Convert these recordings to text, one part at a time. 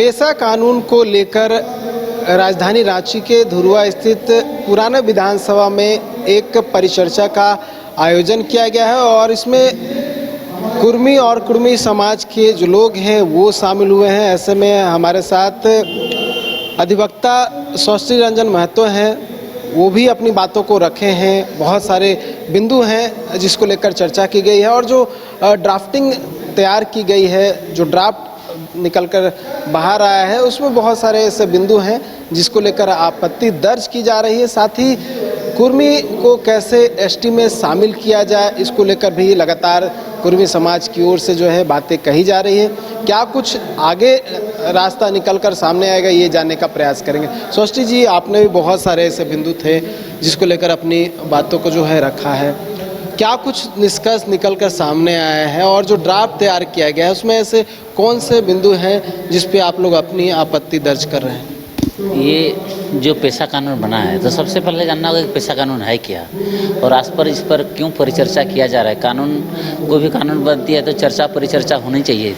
पेशा कानून को लेकर राजधानी रांची के धुरुआ स्थित पुराना विधानसभा में एक परिचर्चा का आयोजन किया गया है और इसमें कुर्मी और कुर्मी समाज के जो लोग हैं वो शामिल हुए हैं। ऐसे में हमारे साथ अधिवक्ता स्वस्ति रंजन महतो हैं, वो भी अपनी बातों को रखे हैं। बहुत सारे बिंदु हैं जिसको लेकर चर्चा की गई है और जो ड्राफ्टिंग तैयार की गई है, जो ड्राफ्ट निकलकर बाहर आया है, उसमें बहुत सारे ऐसे बिंदु हैं जिसको लेकर आपत्ति दर्ज की जा रही है। साथ ही कुर्मी को कैसे एसटी में शामिल किया जाए, इसको लेकर भी लगातार कुर्मी समाज की ओर से जो है बातें कही जा रही है। क्या कुछ आगे रास्ता निकलकर सामने आएगा, ये जानने का प्रयास करेंगे। स्वस्ति जी, आपने भी बहुत सारे ऐसे बिंदु थे जिसको लेकर अपनी बातों को जो है रखा है। क्या कुछ निष्कर्ष निकलकर सामने आया है और जो ड्राफ्ट तैयार किया गया है उसमें ऐसे कौन से बिंदु हैं जिस पे आप लोग अपनी आपत्ति दर्ज कर रहे हैं? ये जो पेशा कानून बना है, तो सबसे पहले जानना होगा कि पेशा कानून है क्या और इस पर क्यों परिचर्चा किया जा रहा है। कानून, कोई भी कानून बनती है तो चर्चा परिचर्चा होनी चाहिए।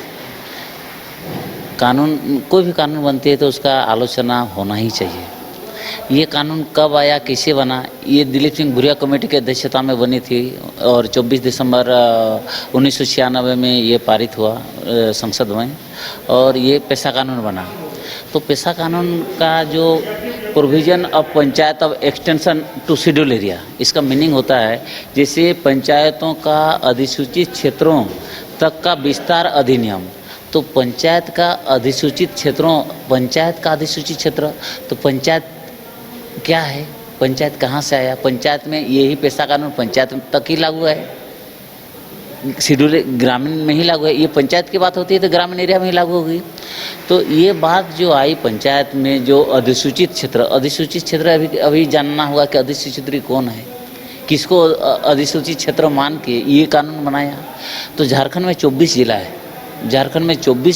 कोई भी कानून बनती है तो उसका आलोचना होना ही चाहिए। ये कानून कब आया, कैसे बना, ये दिलीप सिंह भुरिया कमेटी की अध्यक्षता में बनी थी और 24 दिसंबर 1996 में ये पारित हुआ संसद में और ये पेशा कानून बना। तो पेशा कानून का जो provision of panchayat of extension to schedule area, इसका मीनिंग होता है जैसे पंचायतों का अधिसूचित क्षेत्रों तक का विस्तार अधिनियम। तो पंचायत का अधिसूचित क्षेत्र, तो पंचायत क्या है, पंचायत कहाँ से आया? पंचायत में यही पेशा कानून पंचायत तक ही लागू है, शेड्यूल ग्रामीण में ही लागू है। ये पंचायत की बात होती है तो ग्रामीण एरिया में ही लागू होगी। तो ये बात जो आई पंचायत में, जो अधिसूचित क्षेत्र अभी जानना होगा कि अधिसूचित क्षेत्र कौन है, किसको अधिसूचित क्षेत्र मान के ये कानून बनाया। तो झारखंड में 24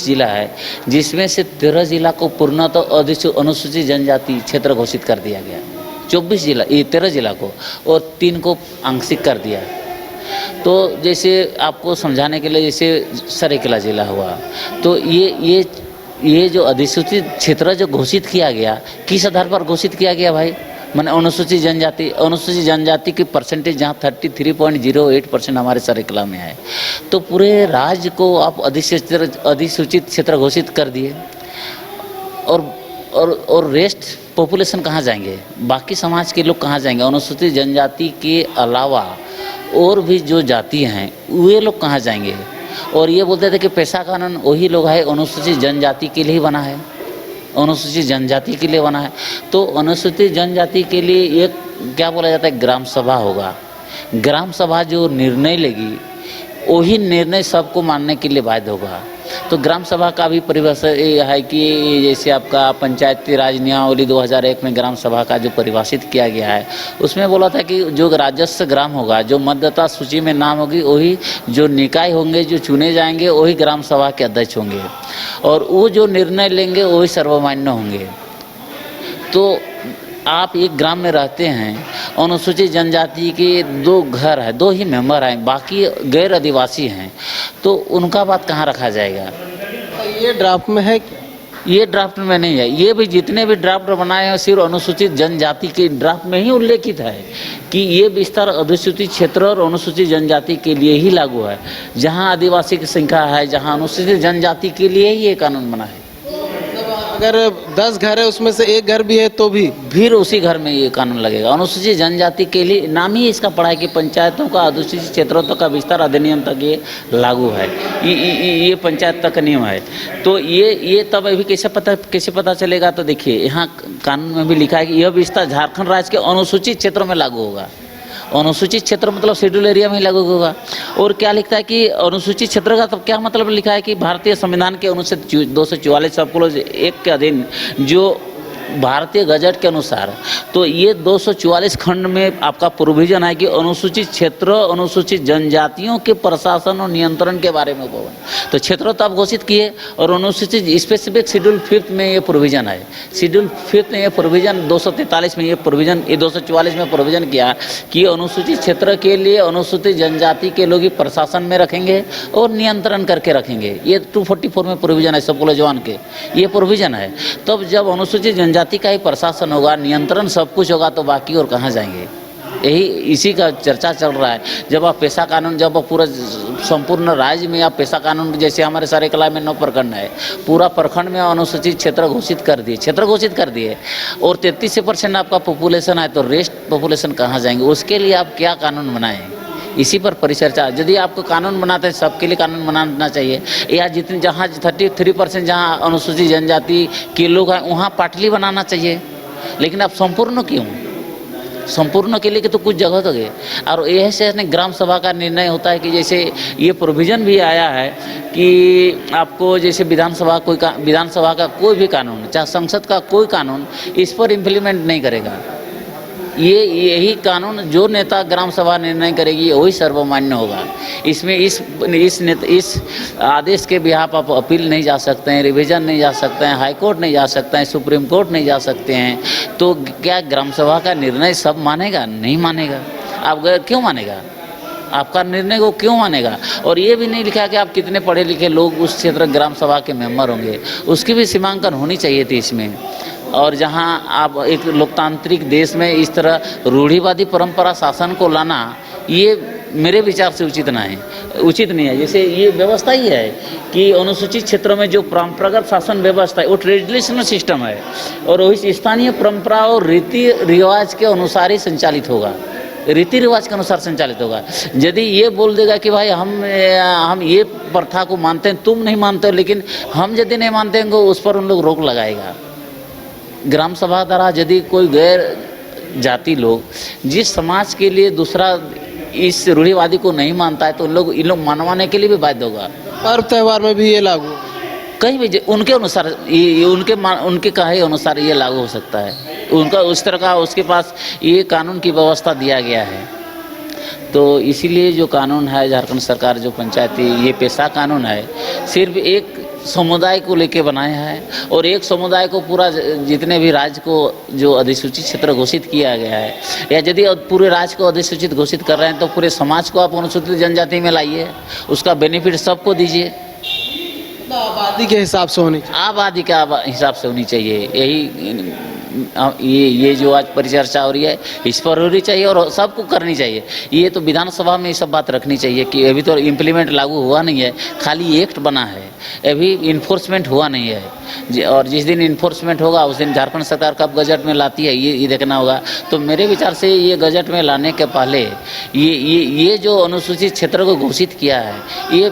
जिला है, जिसमें से 13 जिला को पूर्णतः अनुसूचित जनजाति क्षेत्र घोषित कर दिया गया। 24 जिला, ये 13 जिला को, और 3 को आंशिक कर दिया। तो जैसे आपको समझाने के लिए, जैसे सरायकेला जिला हुआ, तो ये जो अधिसूचित क्षेत्र जो घोषित किया गया, किस आधार पर घोषित किया गया भाई? मैंने अनुसूचित जनजाति की परसेंटेज जहाँ 33.08% हमारे सरायकेला में है। तो पूरे राज्य को आप अधिसूचित क्षेत्र घोषित कर दिए और रेस्ट पॉपुलेशन कहाँ जाएंगे? बाकी समाज के लोग कहाँ जाएंगे? अनुसूचित जनजाति के अलावा और भी जो जाति हैं वे लोग कहाँ जाएंगे? और ये बोलते थे कि पेशा कानून वही लोग है अनुसूचित जनजाति के लिए ही बना है, अनुसूचित जनजाति के लिए बना है। तो अनुसूचित जनजाति के लिए एक क्या बोला जाता है, ग्राम सभा होगा। ग्राम सभा जो निर्णय लेगी वही निर्णय सबको मानने के लिए बाध्य होगा। तो ग्राम सभा का भी परिभाषा ये है कि जैसे आपका पंचायती राज नियमावली 2001 में ग्राम सभा का जो परिभाषित किया गया है, उसमें बोला था कि जो राजस्व ग्राम होगा, जो मतदाता सूची में नाम होगी, वही जो निकाय होंगे जो चुने जाएंगे वही ग्राम सभा के अध्यक्ष होंगे और वो जो निर्णय लेंगे वही सर्वमान्य होंगे। तो आप एक ग्राम में रहते हैं, अनुसूचित जनजाति के 2 घर है, 2 ही मेंबर हैं, बाकी गैर आदिवासी हैं, तो उनका बात कहाँ रखा जाएगा? ये ड्राफ्ट में है? ये ड्राफ्ट में नहीं है। ये भी जितने भी ड्राफ्ट बनाए हैं सिर्फ अनुसूचित जनजाति के ड्राफ्ट में ही उल्लेखित है कि ये विस्तार अधिसूचित क्षेत्र और अनुसूचित जनजाति के लिए ही लागू है। जहाँ आदिवासी की संख्या है, जहाँ अनुसूचित जनजाति के लिए ही ये कानून बना है। अगर 10 घर है उसमें से एक घर भी है तो भी फिर उसी घर में ये कानून लगेगा। अनुसूचित जनजाति के लिए नाम ही इसका पड़ा है कि पंचायतों का अधिसूचित क्षेत्रों तक का विस्तार अधिनियम तक ये लागू है। ये पंचायत तक नियम है। तो ये तब अभी कैसे पता चलेगा? तो देखिए, यहाँ कानून में भी लिखा है कि यह विस्तार झारखंड राज्य के अनुसूचित क्षेत्रों में लागू होगा। अनुसूचित क्षेत्र मतलब शेड्यूल एरिया में ही लागू होगा। और क्या लिखता है कि अनुसूचित क्षेत्र का, तब क्या मतलब लिखा है कि भारतीय संविधान के अनुच्छेद 244 सब 1 के अधीन जो भारतीय गजट के अनुसार तो ये 244 खंड में आपका प्रोविजन है कि अनुसूचित क्षेत्र, अनुसूचित जनजातियों के प्रशासन और नियंत्रण के बारे में भवन, तो क्षेत्र तो आप घोषित किए और अनुसूचित स्पेसिफिक शेड्यूल 5 में ये प्रोविजन है। शेड्यूल 5 में ये प्रोविजन 243 में ये प्रोविजन, ये 244 में प्रोविजन किया कि अनुसूचित क्षेत्र के लिए अनुसूचित जनजाति के लोग ही प्रशासन में रखेंगे और नियंत्रण करके रखेंगे। ये 244 में प्रोविजन है सब पुलिस जवान के, ये प्रोविजन है। तब जब अनुसूचित जनजाति का ही प्रशासन होगा, नियंत्रण सब कुछ होगा, तो बाकी और कहाँ जाएंगे? यही इसी का चर्चा चल रहा है। जब आप पेशा कानून, जब आप पूरा संपूर्ण राज्य में आप पेशा कानून, जैसे हमारे सरायकला में 9 प्रखंड है, पूरा प्रखंड में अनुसूचित क्षेत्र घोषित कर दिए, क्षेत्र घोषित कर दिए और 33% आपका पॉपुलेशन है, तो रेस्ट पॉपुलेशन कहाँ जाएंगे? उसके लिए आप क्या कानून बनाएं? इसी पर परिचर्चा। यदि आपको कानून बनाते हैं, सबके लिए कानून बनाना चाहिए, या जितने जहाँ 33% जहाँ अनुसूचित जनजाति के लोग हैं वहाँ पाटली बनाना चाहिए। लेकिन आप संपूर्ण क्यों? संपूर्ण के लिए कि तो कुछ जगह तो गए। और यह से ग्राम सभा का निर्णय होता है कि जैसे ये प्रोविज़न भी आया है कि आपको जैसे विधानसभा का कोई भी कानून, चाहे संसद का कोई कानून, इस पर इम्प्लीमेंट नहीं करेगा। यही कानून जो नेता ग्राम सभा निर्णय करेगी वही सर्वमान्य होगा। इसमें इस आदेश के बिहाफ आप अपील नहीं जा सकते हैं, रिवीजन नहीं जा सकते हैं, हाई कोर्ट नहीं जा सकते हैं, सुप्रीम कोर्ट नहीं जा सकते हैं। तो क्या ग्राम सभा का निर्णय सब मानेगा? नहीं मानेगा। आप क्यों मानेगा? आपका निर्णय को क्यों मानेगा? और ये भी नहीं लिखा कि आप कितने पढ़े लिखे लोग उस क्षेत्र ग्राम सभा के मेंबर होंगे, उसकी भी सीमांकन होनी चाहिए थी इसमें। और जहां आप एक लोकतांत्रिक देश में इस तरह रूढ़िवादी परंपरा शासन को लाना, ये मेरे विचार से उचित नहीं है। जैसे ये व्यवस्था ही है कि अनुसूचित क्षेत्रों में जो परंपरागत शासन व्यवस्था है वो ट्रेडिशनल सिस्टम है और वही स्थानीय परंपरा और रीति रिवाज के अनुसार ही संचालित होगा, रीति रिवाज के अनुसार संचालित होगा। यदि ये बोल देगा कि भाई हम ये प्रथा को मानते हैं, तुम नहीं मानते हो, लेकिन हम यदि नहीं मानते हैं उस पर उन लोग रोक लगाएगा। ग्राम सभा द्वारा यदि कोई गैर जाति लोग जिस समाज के लिए दूसरा इस रूढ़िवादी को नहीं मानता है, तो इन लोग मनवाने के लिए भी बाध्य होगा। पर्व त्यौहार में भी ये लागू, कहीं भी उनके अनुसार, उनके कहे अनुसार ये लागू हो सकता है। उनका उस तरह का उसके पास ये कानून की व्यवस्था दिया गया है। तो इसीलिए जो कानून है झारखंड सरकार, जो पंचायती ये पेशा कानून है, सिर्फ एक समुदाय को लेके बनाया है और एक समुदाय को पूरा, जितने भी राज्य को जो अधिसूचित क्षेत्र घोषित किया गया है, या यदि पूरे राज्य को अधिसूचित घोषित कर रहे हैं तो पूरे समाज को आप अनुसूचित जनजाति में लाइए, उसका बेनिफिट सबको दीजिए। आबादी के हिसाब से होनी चाहिए, आबादी के हिसाब से होनी चाहिए। यही ये जो आज परिचर्चा हो रही है इस पर होनी चाहिए और सबको करनी चाहिए। ये तो विधानसभा में ये सब बात रखनी चाहिए कि अभी तो इम्प्लीमेंट लागू हुआ नहीं है, खाली एक्ट बना है, अभी इन्फोर्समेंट हुआ नहीं है। और जिस दिन इन्फोर्समेंट होगा उस दिन झारखंड सरकार कब गजट में लाती है ये देखना होगा। तो मेरे विचार से ये गजट में लाने के पहले ये जो अनुसूचित क्षेत्र को घोषित किया है ये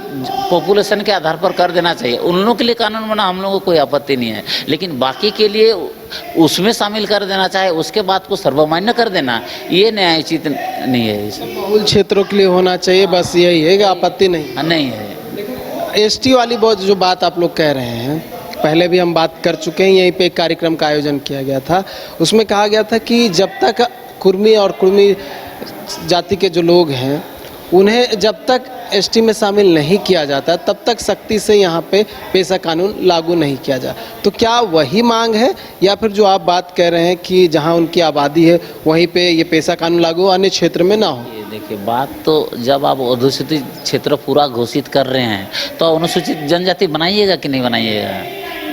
पॉपुलेशन के आधार पर कर देना चाहिए। उन लोगों के लिए कानून बना, हम लोगों को कोई आपत्ति नहीं है, लेकिन बाकी के लिए उसमें शामिल कर देना चाहे, उसके बाद को सर्वमान्य कर देना, ये न्यायोचित नहीं है। बहुल क्षेत्रों के लिए होना चाहिए, बस यही है कि आपत्ति नहीं है। एसटी वाली बहुत जो बात आप लोग कह रहे हैं, पहले भी हम बात कर चुके हैं, यहीं पे एक कार्यक्रम का आयोजन किया गया था, उसमें कहा गया था कि जब तक कुर्मी और कुर्मी जाति के जो लोग हैं उन्हें जब तक एसटी में शामिल नहीं किया जाता तब तक सख्ती से यहाँ पे पेशा कानून लागू नहीं किया जा। तो क्या वही मांग है या फिर जो आप बात कह रहे हैं कि जहाँ उनकी आबादी है वहीं पे ये पेशा कानून लागू अन्य क्षेत्र में ना हो? ये देखिए, बात तो जब आप अनुसूचित क्षेत्र पूरा घोषित कर रहे हैं तो अनुसूचित जनजाति बनाइएगा कि नहीं बनाइएगा?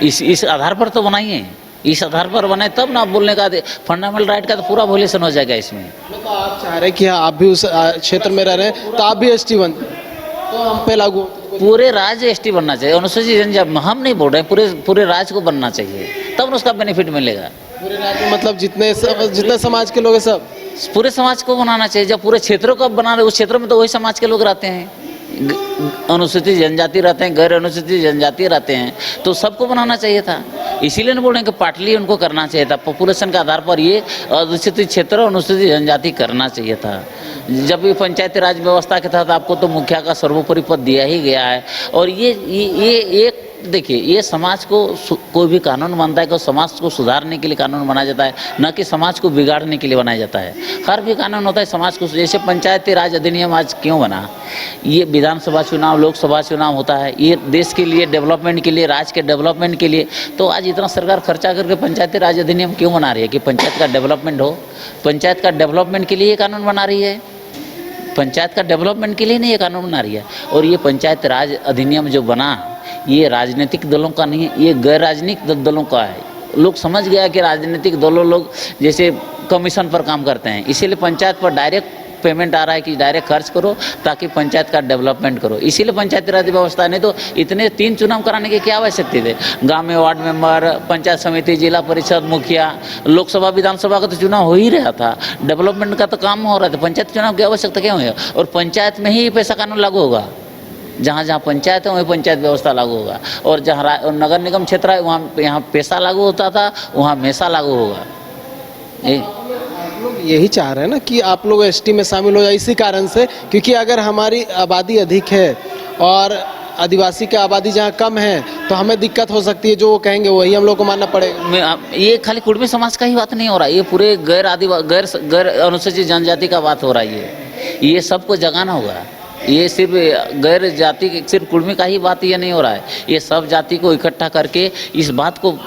इस आधार पर तो बनाइए, इस आधार पर बनाए तब ना बोलने का फंडामेंटल राइट का तो पूरा वोलेशन हो जाएगा इसमें। तो आप चाह रहे हैं कि आप भी उस क्षेत्र में रह रहे हैं तो आप भी एसटी बनते तो हम पे लागू, पूरे राज्य एसटी बनना चाहिए। अनुसूचित जनजाति हम नहीं बोल रहे हैं, पूरे राज्य को बनना चाहिए, तब उसका बेनिफिट मिलेगा। पूरे राज्य मतलब जितने समाज के लोग हैं सब पूरे समाज को बनाना चाहिए। जब पूरे क्षेत्रों को बना रहे, उस क्षेत्र में तो वही समाज के लोग रहते हैं, अनुसूचित जनजाति रहते हैं, गैर अनुसूचित जनजाति रहते हैं, तो सबको बनाना चाहिए था। इसीलिए नहीं बोल रहे हैं कि पाटली उनको करना चाहिए था, पॉपुलेशन के आधार पर ये अनुसूचित क्षेत्र अनुसूचित जनजाति करना चाहिए था। जब भी पंचायती राज व्यवस्था के तहत आपको तो मुखिया का सर्वोपरि पद दिया ही गया है। और ये एक देखिए, ये समाज को कोई भी कानून बनता है कि समाज को सुधारने के लिए कानून बनाया जाता है, न कि समाज को बिगाड़ने के लिए बनाया जाता है। हर भी कानून होता है समाज को, जैसे पंचायती राज अधिनियम आज क्यों बना, ये विधानसभा चुनाव, लोकसभा चुनाव होता है, ये देश के लिए डेवलपमेंट के लिए, राज्य के डेवलपमेंट के लिए। तो आज इतना सरकार खर्चा करके पंचायती राज अधिनियम क्यों बना रही है कि पंचायत का डेवलपमेंट हो। पंचायत का डेवलपमेंट के लिए ये कानून बना रही है, पंचायत का डेवलपमेंट के लिए नहीं ये कानून बना रही है। और ये पंचायत राज अधिनियम जो बना, ये राजनीतिक दलों का नहीं है, ये गैर राजनीतिक दलों का है। लोग समझ गया कि राजनीतिक दलों लोग जैसे कमीशन पर काम करते हैं, इसीलिए पंचायत पर डायरेक्ट पेमेंट आ रहा है कि डायरेक्ट खर्च करो ताकि पंचायत का डेवलपमेंट करो। इसीलिए पंचायती राज व्यवस्था, नहीं तो इतने 3 चुनाव कराने की क्या आवश्यकता थी। गांव में वार्ड मेंबर, पंचायत समिति, जिला परिषद, मुखिया, लोकसभा विधानसभा का तो चुनाव हो ही रहा था, डेवलपमेंट का तो काम हो रहा था, पंचायत चुनाव की आवश्यकता क्यों है। और पंचायत में ही पैसा कानून लागू होगा, जहाँ जहाँ पंचायत है वहीं पंचायत व्यवस्था लागू होगा। और जहाँ नगर निगम क्षेत्र है वहाँ यहाँ पैसा लागू होता था, वहाँ हमेशा लागू होगा। लोग यही चाह रहे हैं ना कि आप लोग एसटी में शामिल हो जाए, इसी कारण से, क्योंकि अगर हमारी आबादी अधिक है और आदिवासी की आबादी जहाँ कम है तो हमें दिक्कत हो सकती है, जो वो कहेंगे वही हम लोग को मानना पड़ेगा। ये खाली कुर्मी समाज का ही बात नहीं हो रहा है, ये पूरे गैर अनुसूचित जनजाति का बात हो रहा है। ये सबको जगाना होगा। ये सिर्फ गैर जाति, सिर्फ कुर्मी का ही बात ये नहीं हो रहा है, ये सब जाति को इकट्ठा करके इस बात को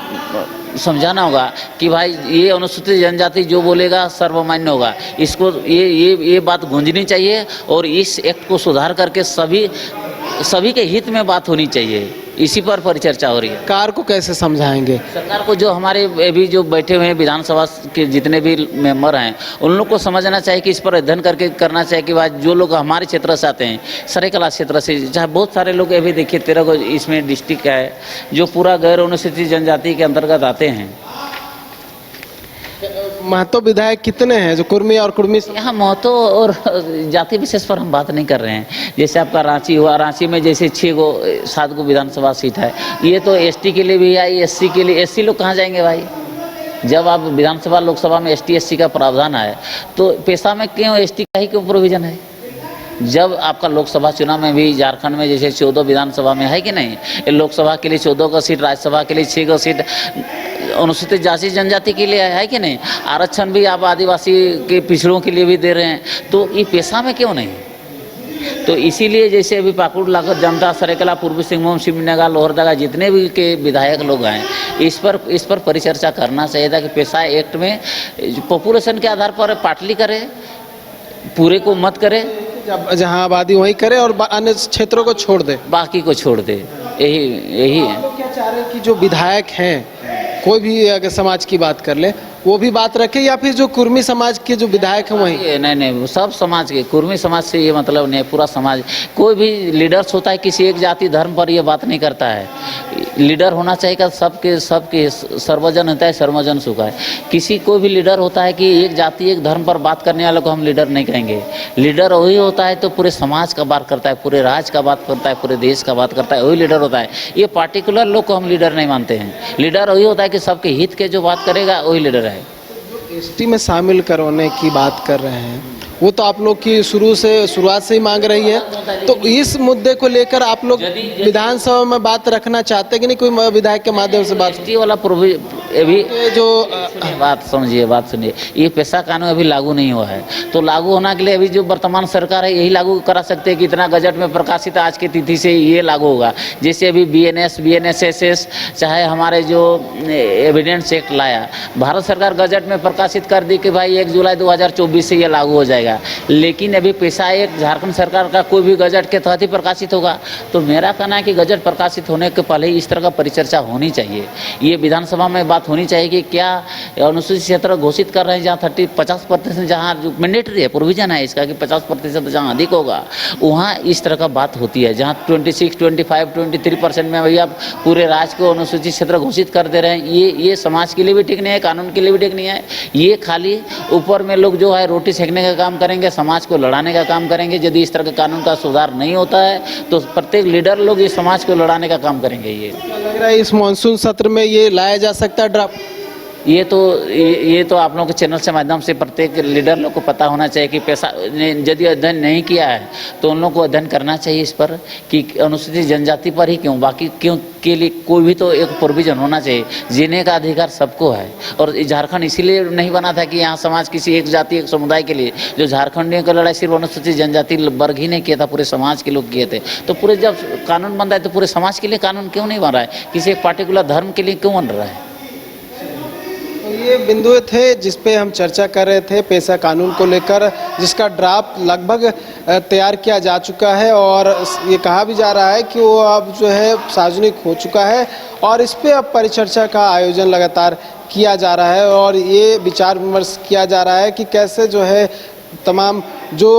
समझाना होगा कि भाई ये अनुसूचित जनजाति जो बोलेगा सर्वमान्य होगा। इसको ये बात गूंजनी चाहिए और इस एक्ट को सुधार करके सभी के हित में बात होनी चाहिए। इसी पर परिचर्चा हो रही है। सरकार को कैसे समझाएंगे? सरकार को जो हमारे अभी जो बैठे हुए हैं विधानसभा के जितने भी मेंबर हैं, उन लोग को समझना चाहिए कि इस पर अध्ययन करके करना चाहिए कि भाई जो लोग हमारे क्षेत्र से आते हैं, सरायकला क्षेत्र से, जहाँ बहुत सारे लोग अभी देखिए 13 इसमें डिस्ट्रिक्ट है जो पूरा गैर अनुसूचित जनजाति के अंतर्गत आते हैं। महतो विधायक कितने हैं जो कुर्मी और कुर्मी? यहाँ महतो और जाति विशेष पर हम बात नहीं कर रहे हैं। जैसे आपका रांची हुआ, रांची में जैसे 7 गो विधानसभा सीट है, ये तो एसटी के लिए भी है, एससी के लिए। एससी लोग कहाँ जाएंगे भाई? जब आप विधानसभा लोकसभा में एसटी एससी का प्रावधान है तो पेशा में क्यों एसटी का ही क्यों प्रोविजन है? जब आपका लोकसभा चुनाव में भी झारखंड में जैसे 14 विधानसभा में है कि नहीं, लोकसभा के लिए 14 का सीट, राज्यसभा के लिए 6 का सीट अनुसूचित जाति जनजाति के लिए है कि नहीं। आरक्षण भी आप आदिवासी के पिछड़ों के लिए भी दे रहे हैं, तो ये पेशा में क्यों नहीं? तो इसीलिए जैसे अभी पाकुड़ लागत जनता, सरायकला, पूर्वी सिंहभूम, सिमडेगा, लोहरदगा जितने भी के विधायक लोग हैं, इस पर परिचर्चा करना चाहिए था कि पेशा एक्ट में पॉपुलेशन के आधार पर पाटली करे, पूरे को मत करे, जहाँ आबादी वहीं करे और अन्य क्षेत्रों को छोड़ दे, बाकी को छोड़ दे। यही है। क्या चाह रहे हैं कि जो विधायक हैं, कोई भी अगर समाज की बात कर ले वो भी बात रखे, या फिर जो कुर्मी समाज के जो विधायक हैं वही? नहीं, सब समाज के, कुर्मी समाज से ये मतलब नहीं, पूरा समाज। कोई भी लीडर्स होता है किसी एक जाति धर्म पर ये बात नहीं करता है। लीडर होना चाहिए कि सबके सर्वजन होता है, सर्वजन सुख है। किसी कोई भी लीडर होता है कि एक जाति एक धर्म पर बात करने वाले को हम लीडर नहीं कहेंगे। लीडर वही होता है तो पूरे समाज का बात करता है, पूरे राज्य का बात करता है, पूरे देश का बात करता है, वही लीडर होता है। ये पार्टिकुलर लोग को हम लीडर नहीं मानते हैं। लीडर वही होता है कि सबके हित के जो बात करेगा वही लीडर है। एसटी में शामिल करवाने की बात कर रहे हैं, वो तो आप लोग की शुरुआत से ही मांग रही है, तो इस मुद्दे को लेकर आप लोग विधानसभा में बात रखना चाहते हैं कि नहीं? कोई विधायक के माध्यम से बात? एसटी वाला अभी जो बात सुनिए, ये पेशा कानून अभी लागू नहीं हुआ है, तो लागू होने के लिए अभी जो वर्तमान सरकार है यही लागू करा सकते हैं कि इतना गजट में प्रकाशित आज की तिथि से ये लागू होगा। जैसे अभी BNSS चाहे हमारे जो एविडेंस एक्ट लाया, भारत सरकार गजट में प्रकाशित कर दी कि भाई 1 जुलाई 2024 से ये लागू हो जाएगा, लेकिन अभी पेशा एक्ट झारखंड सरकार का कोई भी गजट के तहत ही प्रकाशित होगा। तो मेरा कहना है कि गजट प्रकाशित होने के पहले इस तरह का परिचर्चा होनी चाहिए। ये विधानसभा में बात होनी चाहिए कि क्या अनुसूचित क्षेत्र घोषित कर रहे हैं जहाँ 50% जहाँ जो मैंडेटरी है, प्रोविजन है इसका कि 50% जहाँ अधिक होगा वहाँ इस तरह का बात होती है। जहाँ 26, 25, 23% में भैया आप पूरे राज्य को अनुसूचित क्षेत्र घोषित कर दे रहे हैं, ये समाज के लिए भी ठीक नहीं है, कानून के लिए भी ठीक नहीं है। ये खाली ऊपर में लोग जो है रोटी सेकने का काम करेंगे, समाज को लड़ाने का काम करेंगे। यदि इस तरह के कानून का सुधार नहीं होता है तो प्रत्येक लीडर लोग इस समाज को लड़ाने का काम करेंगे। ये लग रहा है इस मानसून सत्र में ये लाया जा सकता है ड्राफ्ट? ये तो आप लोगों के चैनल से माध्यम से प्रत्येक लीडर लोग को पता होना चाहिए कि पैसा यदि अध्ययन नहीं किया है तो उन लोग को अध्ययन करना चाहिए इस पर कि अनुसूचित जनजाति पर ही क्यों, बाकी क्यों के लिए कोई भी तो एक प्रोविजन होना चाहिए। जीने का अधिकार सबको है और झारखंड इसीलिए नहीं बना था कि यहाँ समाज किसी एक जाति एक समुदाय के लिए, जो झारखंडियों की लड़ाई सिर्फ अनुसूचित जनजाति वर्ग ही नहीं किया था, पूरे समाज के लोग किए थे। तो पूरे जब कानून बन रहा है तो पूरे समाज के लिए कानून क्यों नहीं बन रहा है, किसी एक पार्टिकुलर धर्म के लिए क्यों बन रहा है। तो ये बिंदु थे जिस पे हम चर्चा कर रहे थे पेशा कानून को लेकर, जिसका ड्राफ्ट लगभग तैयार किया जा चुका है और ये कहा भी जा रहा है कि वो अब जो है सार्वजनिक हो चुका है और इस पे अब परिचर्चा का आयोजन लगातार किया जा रहा है और ये विचार विमर्श किया जा रहा है कि कैसे जो है तमाम जो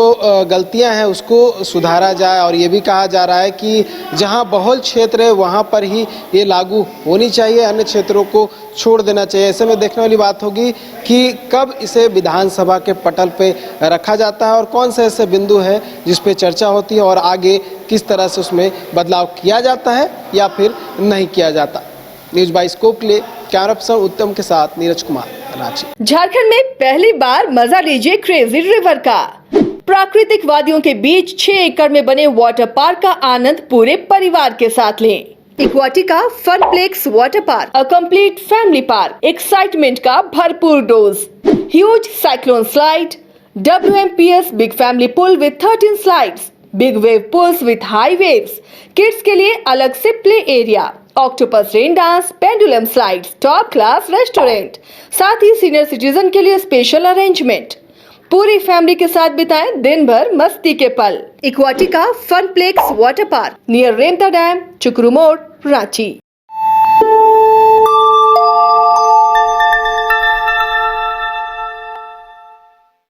गलतियां हैं उसको सुधारा जाए। और ये भी कहा जा रहा है कि जहां बहुल क्षेत्र है वहां पर ही ये लागू होनी चाहिए, अन्य क्षेत्रों को छोड़ देना चाहिए। ऐसे में देखने वाली बात होगी कि कब इसे विधानसभा के पटल पे रखा जाता है और कौन से ऐसे बिंदु हैं जिस पे चर्चा होती है और आगे किस तरह से उसमें बदलाव किया जाता है या फिर नहीं किया जाता। न्यूज़ बाय स्कोप के लिए कैमरा पर्सन उत्तम के साथ नीरज कुमार, रांची। झारखंड में पहली बार मजा लीजिए क्रेजी रिवर का। प्राकृतिक वादियों के बीच 6 एकड़ में बने वाटर पार्क का आनंद पूरे परिवार के साथ लें। Equatica Funplex water park, a complete family park, excitement का भरपूर dose, huge cyclone slide, WMPS big family pool with 13 slides, big wave pools with high waves, kids के लिए अलग से play area, octopus rain dance, pendulum slides, top class restaurant, साथ ही senior citizen के लिए स्पेशल अरेंजमेंट। पूरी family के साथ बिताएं दिन भर मस्ती के पल। इक्वाटिका Funplex water park near Remta dam, चुकरू मोड़, रांची।